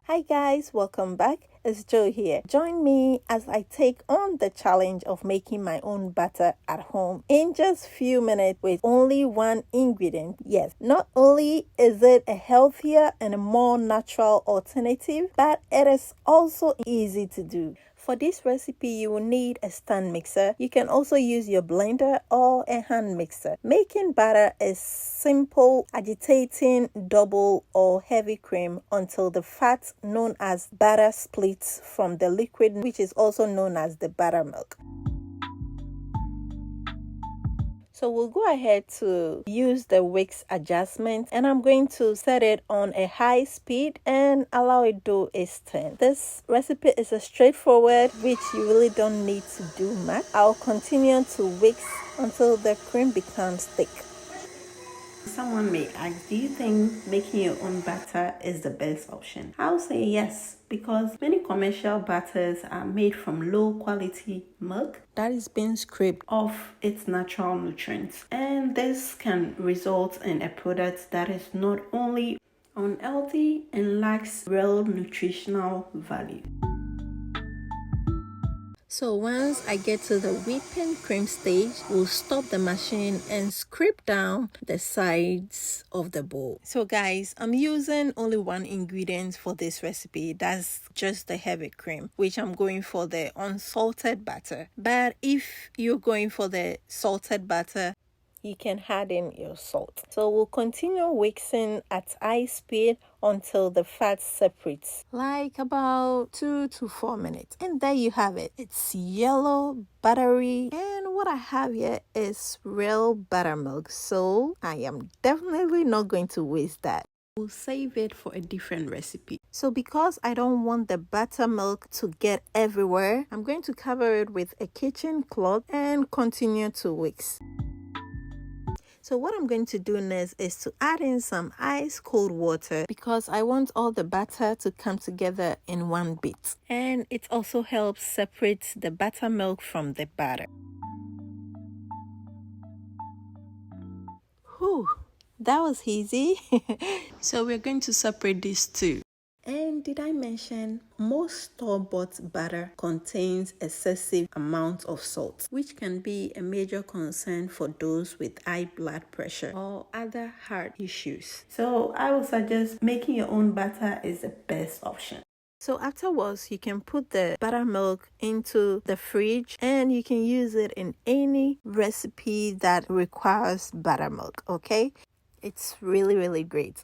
Hi guys, welcome back. It's Jo here. Join me as I take on the challenge of making my own butter at home in just few minutes with only one ingredient. Yes, not only is it a healthier and a more natural alternative, but it is also easy to do. For this recipe, you will need a stand mixer. You can also use your blender or a hand mixer. Making butter is simple, agitating double or heavy cream until the fat known as butter splits from the liquid, which is also known as the buttermilk. So we'll go ahead to use the Wix adjustment, and I'm going to set it on a high speed and allow it to do its turn. This recipe is a straightforward, which you really don't need to do much. I'll continue to Wix until the cream becomes thick. Someone may ask, do you think making your own butter is the best option? I'll say yes, because many commercial butters are made from low quality milk that is being scraped off its natural nutrients. And this can result in a product that is not only unhealthy and lacks real nutritional value. So once I get to the whipping cream stage, we'll stop the machine and scrape down the sides of the bowl. So guys, I'm using only one ingredient for this recipe. That's just the heavy cream, which I'm going for the unsalted butter. But if you're going for the salted butter, you can add in your salt. So we'll continue mixing at high speed until the fat separates, like about 2 to 4 minutes. And there you have it. It's yellow, buttery, and what I have here is real buttermilk. So I am definitely not going to waste that. We'll save it for a different recipe. So because I don't want the buttermilk to get everywhere, I'm going to cover it with a kitchen cloth and continue to whisk. So what I'm going to do next is to add in some ice cold water because I want all the batter to come together in one bit. And it also helps separate the buttermilk from the batter. Whew, that was easy. So we're going to separate these two. And did I mention most store-bought butter contains excessive amount of salt, which can be a major concern for those with high blood pressure or other heart issues. So I would suggest making your own butter is the best option. So afterwards, you can put the buttermilk into the fridge and you can use it in any recipe that requires buttermilk, okay? It's really, really great.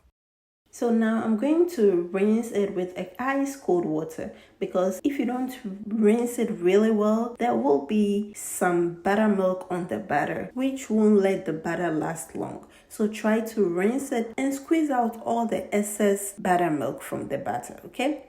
So now I'm going to rinse it with ice cold water because if you don't rinse it really well, there will be some buttermilk on the batter, which won't let the batter last long. So try to rinse it and squeeze out all the excess buttermilk from the batter, okay?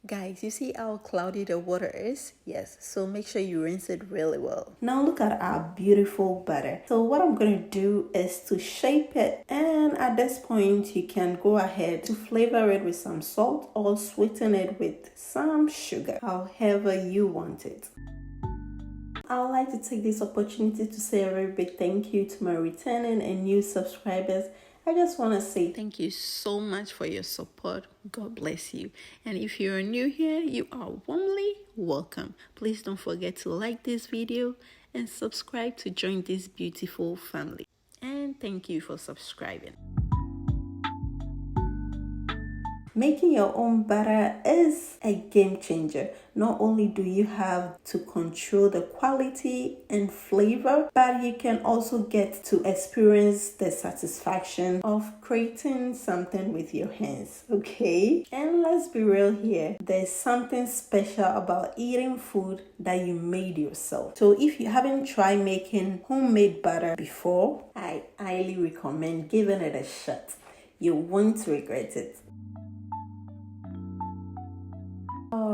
Guys, you see how cloudy the water is? Yes, so make sure you rinse it really well. Now look at our beautiful butter. So what I'm going to do is to shape it, and at this point you can go ahead to flavor it with some salt or sweeten it with some sugar, however you want it. I would like to take this opportunity to say a very big thank you to my returning and new subscribers. I just want to say thank you so much for your support. God bless you. And if you're new here, you are warmly welcome. Please don't forget to like this video and subscribe to join this beautiful family. And thank you for subscribing. Making your own butter is a game changer. Not only do you have to control the quality and flavor, but you can also get to experience the satisfaction of creating something with your hands, okay? And let's be real here. There's something special about eating food that you made yourself. So if you haven't tried making homemade butter before, I highly recommend giving it a shot. You won't regret it.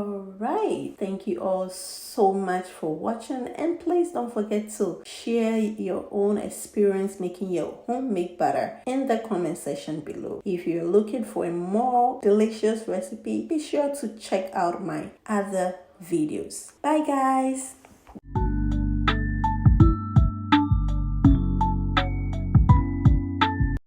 Alright, thank you all so much for watching, and please don't forget to share your own experience making your homemade butter in the comment section below. If you're looking for a more delicious recipe, be sure to check out my other videos. Bye guys!